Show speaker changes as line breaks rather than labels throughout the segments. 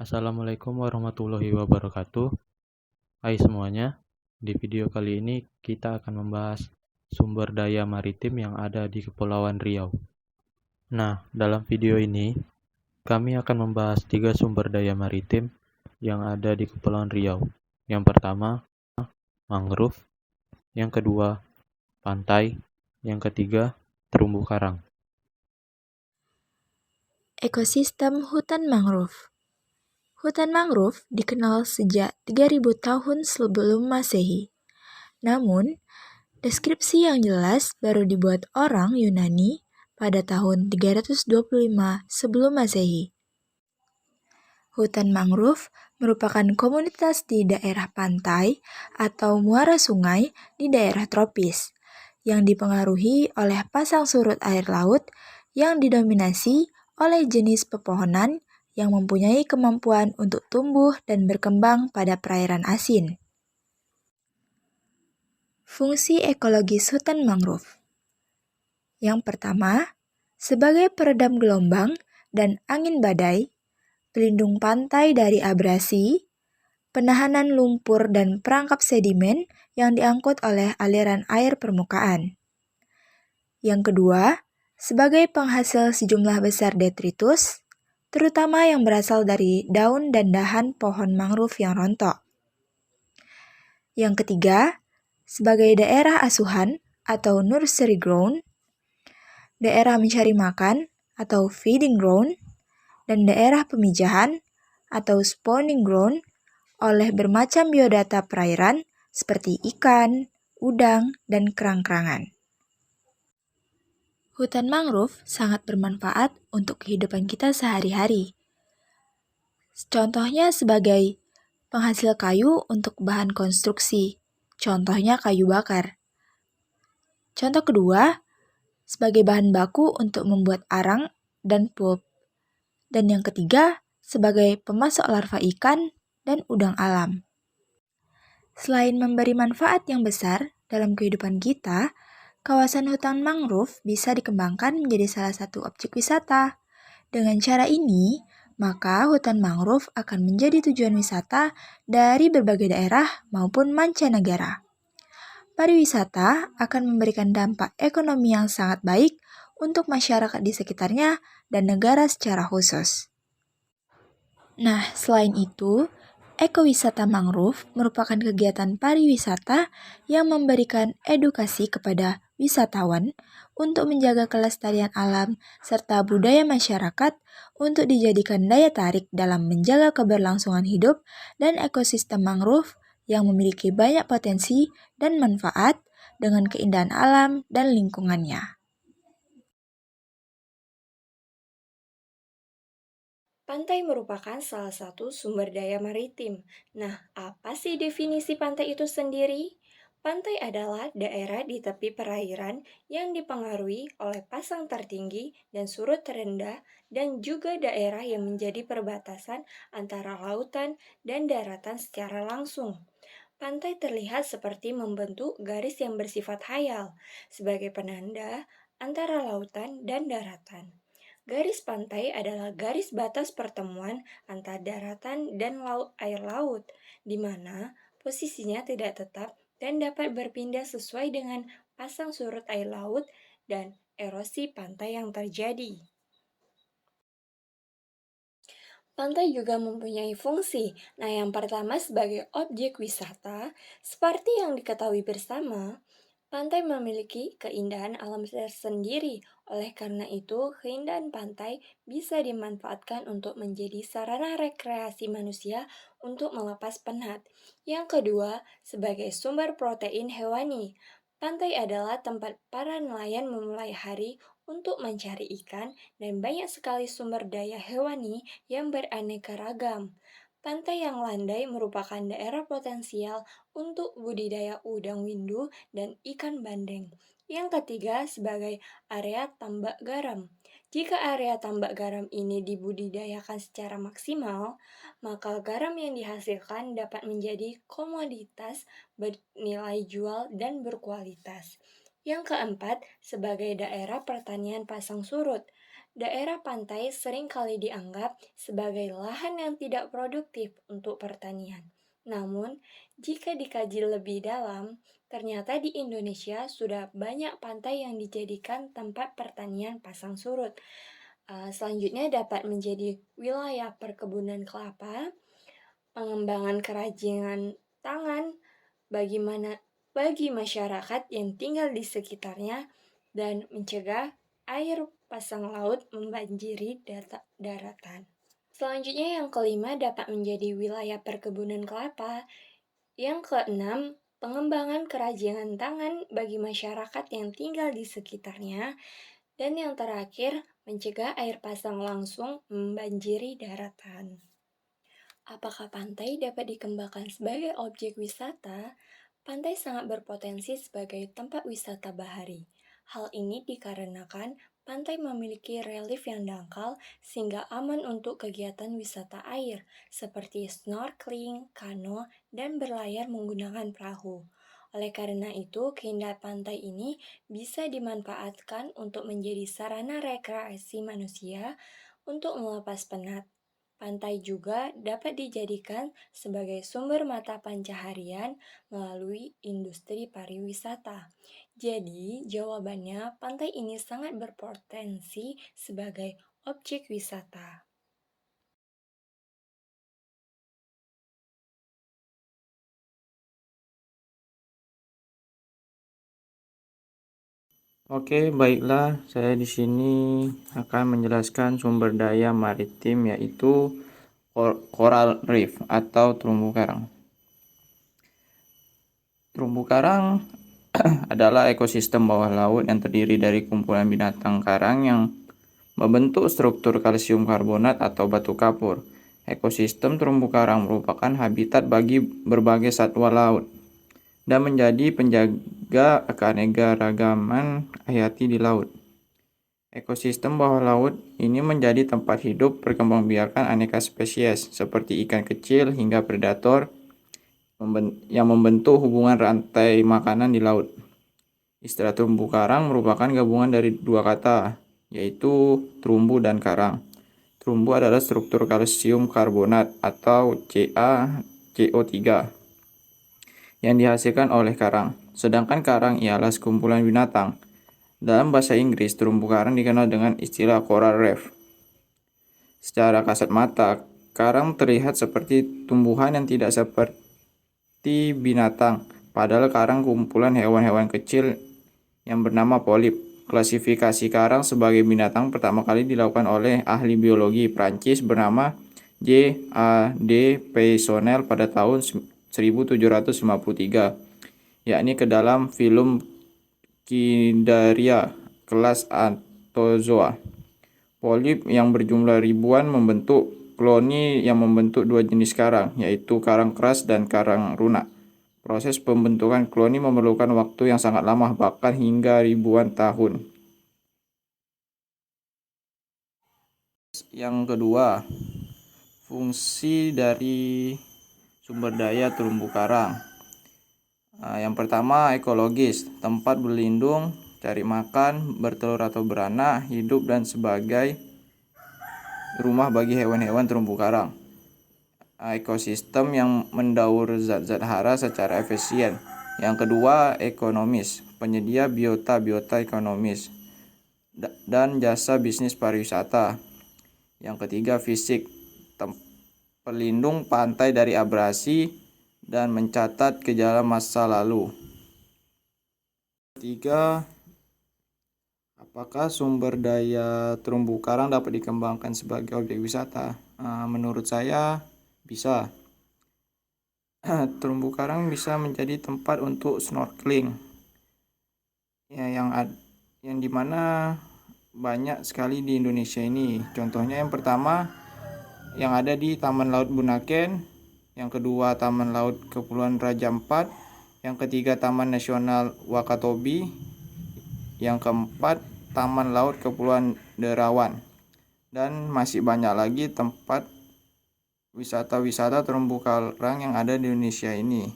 Assalamualaikum warahmatullahi wabarakatuh. Hai semuanya, di video kali ini kita akan membahas sumber daya maritim yang ada di Kepulauan Riau. Nah, dalam video ini kami akan membahas 3 sumber daya maritim yang ada di Kepulauan Riau. Yang pertama, mangrove, yang kedua, pantai, yang ketiga, terumbu karang.
Ekosistem hutan mangrove. Hutan mangrove dikenal sejak 3000 tahun sebelum Masehi. Namun, deskripsi yang jelas baru dibuat orang Yunani pada tahun 325 sebelum Masehi. Hutan mangrove merupakan komunitas di daerah pantai atau muara sungai di daerah tropis yang dipengaruhi oleh pasang surut air laut yang didominasi oleh jenis pepohonan yang mempunyai kemampuan untuk tumbuh dan berkembang pada perairan asin. Fungsi ekologis hutan mangrove. Yang pertama, sebagai peredam gelombang dan angin badai, pelindung pantai dari abrasi, penahanan lumpur dan perangkap sedimen yang diangkut oleh aliran air permukaan. Yang kedua, sebagai penghasil sejumlah besar detritus, terutama yang berasal dari daun dan dahan pohon mangrove yang rontok. Yang ketiga, sebagai daerah asuhan atau nursery ground, daerah mencari makan atau feeding ground, dan daerah pemijahan atau spawning ground oleh bermacam biodata perairan seperti ikan, udang, dan kerang-kerangan. Hutan mangrove sangat bermanfaat untuk kehidupan kita sehari-hari. Contohnya sebagai penghasil kayu untuk bahan konstruksi, contohnya kayu bakar. Contoh kedua, sebagai bahan baku untuk membuat arang dan pulp. Dan yang ketiga, sebagai pemasok larva ikan dan udang alam. Selain memberi manfaat yang besar dalam kehidupan kita, kawasan hutan mangrove bisa dikembangkan menjadi salah satu objek wisata. Dengan cara ini, maka hutan mangrove akan menjadi tujuan wisata dari berbagai daerah maupun mancanegara. Pariwisata akan memberikan dampak ekonomi yang sangat baik untuk masyarakat di sekitarnya dan negara secara khusus. Nah, selain itu, ekowisata mangrove merupakan kegiatan pariwisata yang memberikan edukasi kepada wisatawan untuk menjaga kelestarian alam serta budaya masyarakat untuk dijadikan daya tarik dalam menjaga keberlangsungan hidup dan ekosistem mangrove yang memiliki banyak potensi dan manfaat dengan keindahan alam dan lingkungannya.
Pantai merupakan salah satu sumber daya maritim. Nah, apa sih definisi pantai itu sendiri? Pantai adalah daerah di tepi perairan yang dipengaruhi oleh pasang tertinggi dan surut terendah dan juga daerah yang menjadi perbatasan antara lautan dan daratan secara langsung. Pantai terlihat seperti membentuk garis yang bersifat hayal sebagai penanda antara lautan dan daratan. Garis pantai adalah garis batas pertemuan antara daratan dan air laut, di mana posisinya tidak tetap dan dapat berpindah sesuai dengan pasang surut air laut dan erosi pantai yang terjadi. Pantai juga mempunyai fungsi. Nah, yang pertama sebagai objek wisata, seperti yang diketahui bersama, pantai memiliki keindahan alam tersendiri. Oleh karena itu, keindahan pantai bisa dimanfaatkan untuk menjadi sarana rekreasi manusia untuk melepas penat. Yang kedua, sebagai sumber protein hewani. Pantai adalah tempat para nelayan memulai hari untuk mencari ikan dan banyak sekali sumber daya hewani yang beraneka ragam. Pantai yang landai merupakan daerah potensial untuk budidaya udang windu dan ikan bandeng. Yang ketiga, sebagai area tambak garam. Jika area tambak garam ini dibudidayakan secara maksimal, maka garam yang dihasilkan dapat menjadi komoditas bernilai jual dan berkualitas. Yang keempat, sebagai daerah pertanian pasang surut. Daerah pantai seringkali dianggap sebagai lahan yang tidak produktif untuk pertanian. Namun, jika dikaji lebih dalam, ternyata di Indonesia sudah banyak pantai yang dijadikan tempat pertanian pasang surut. Selanjutnya dapat menjadi wilayah perkebunan kelapa, pengembangan kerajinan tangan bagi masyarakat yang tinggal di sekitarnya, dan mencegah air pasang laut membanjiri daratan. Selanjutnya yang kelima dapat menjadi wilayah perkebunan kelapa. Yang keenam, pengembangan kerajinan tangan bagi masyarakat yang tinggal di sekitarnya. Dan yang terakhir, mencegah air pasang langsung membanjiri daratan. Apakah pantai dapat dikembangkan sebagai objek wisata? Pantai sangat berpotensi sebagai tempat wisata bahari. Hal ini dikarenakan pantai memiliki relief yang dangkal sehingga aman untuk kegiatan wisata air seperti snorkeling, kano, dan berlayar menggunakan perahu. Oleh karena itu, keindahan pantai ini bisa dimanfaatkan untuk menjadi sarana rekreasi manusia untuk melepas penat. Pantai juga dapat dijadikan sebagai sumber mata pencaharian melalui industri pariwisata. Jadi, jawabannya pantai ini sangat berpotensi sebagai objek wisata.
Oke, baiklah, saya di sini akan menjelaskan sumber daya maritim yaitu coral reef atau terumbu karang. Terumbu karang adalah ekosistem bawah laut yang terdiri dari kumpulan binatang karang yang membentuk struktur kalsium karbonat atau batu kapur. Ekosistem terumbu karang merupakan habitat bagi berbagai satwa laut dan menjadi penjaga keanekaragaman hayati di laut. Ekosistem bawah laut ini menjadi tempat hidup perkembangbiakan aneka spesies seperti ikan kecil hingga predator yang membentuk hubungan rantai makanan di laut. Istilah terumbu karang merupakan gabungan dari dua kata, yaitu terumbu dan karang. Terumbu adalah struktur kalsium karbonat atau CaCO3 yang dihasilkan oleh karang, sedangkan karang ialah sekumpulan binatang. Dalam bahasa Inggris, terumbu karang dikenal dengan istilah coral reef. Secara kasat mata, karang terlihat seperti tumbuhan yang tidak seperti binatang, padahal karang kumpulan hewan-hewan kecil yang bernama polip. Klasifikasi karang sebagai binatang pertama kali dilakukan oleh ahli biologi Prancis bernama J.A.D. Peysonnel pada tahun 1753, yakni ke dalam film Cnidaria kelas Anthozoa. Polip yang berjumlah ribuan membentuk koloni yang membentuk dua jenis karang, yaitu karang keras dan karang lunak. Proses pembentukan koloni memerlukan waktu yang sangat lama, bahkan hingga ribuan tahun. Yang kedua, fungsi dari sumber daya terumbu karang. Yang pertama, ekologis, tempat berlindung, cari makan, bertelur atau beranak, hidup dan sebagai rumah bagi hewan-hewan terumbu karang. Ekosistem yang mendaur zat-zat hara secara efisien. Yang kedua, ekonomis, penyedia biota ekonomis dan jasa bisnis pariwisata. Yang ketiga, fisik, pelindung pantai dari abrasi dan mencatat kejadian masa lalu. Ketiga, apakah sumber daya terumbu karang dapat dikembangkan sebagai objek wisata? Menurut saya bisa. Terumbu karang bisa menjadi tempat untuk snorkeling, ya, yang dimana banyak sekali di Indonesia ini. Contohnya yang pertama yang ada di Taman Laut Bunaken, yang kedua Taman Laut Kepulauan Raja IV, yang ketiga Taman Nasional Wakatobi, yang keempat Taman Laut Kepulauan Derawan, dan masih banyak lagi tempat wisata-wisata terumbu karang yang ada di Indonesia ini.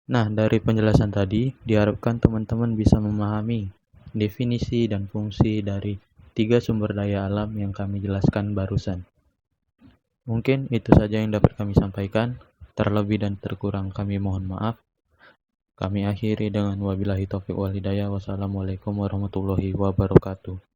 Nah, dari penjelasan tadi, diharapkan teman-teman bisa memahami definisi dan fungsi dari 3 sumber daya alam yang kami jelaskan barusan. Mungkin itu saja yang dapat kami sampaikan. Terlebih dan terkurang kami mohon maaf. Kami akhiri dengan wabillahi taufiq wal hidayah. Wassalamualaikum warahmatullahi wabarakatuh.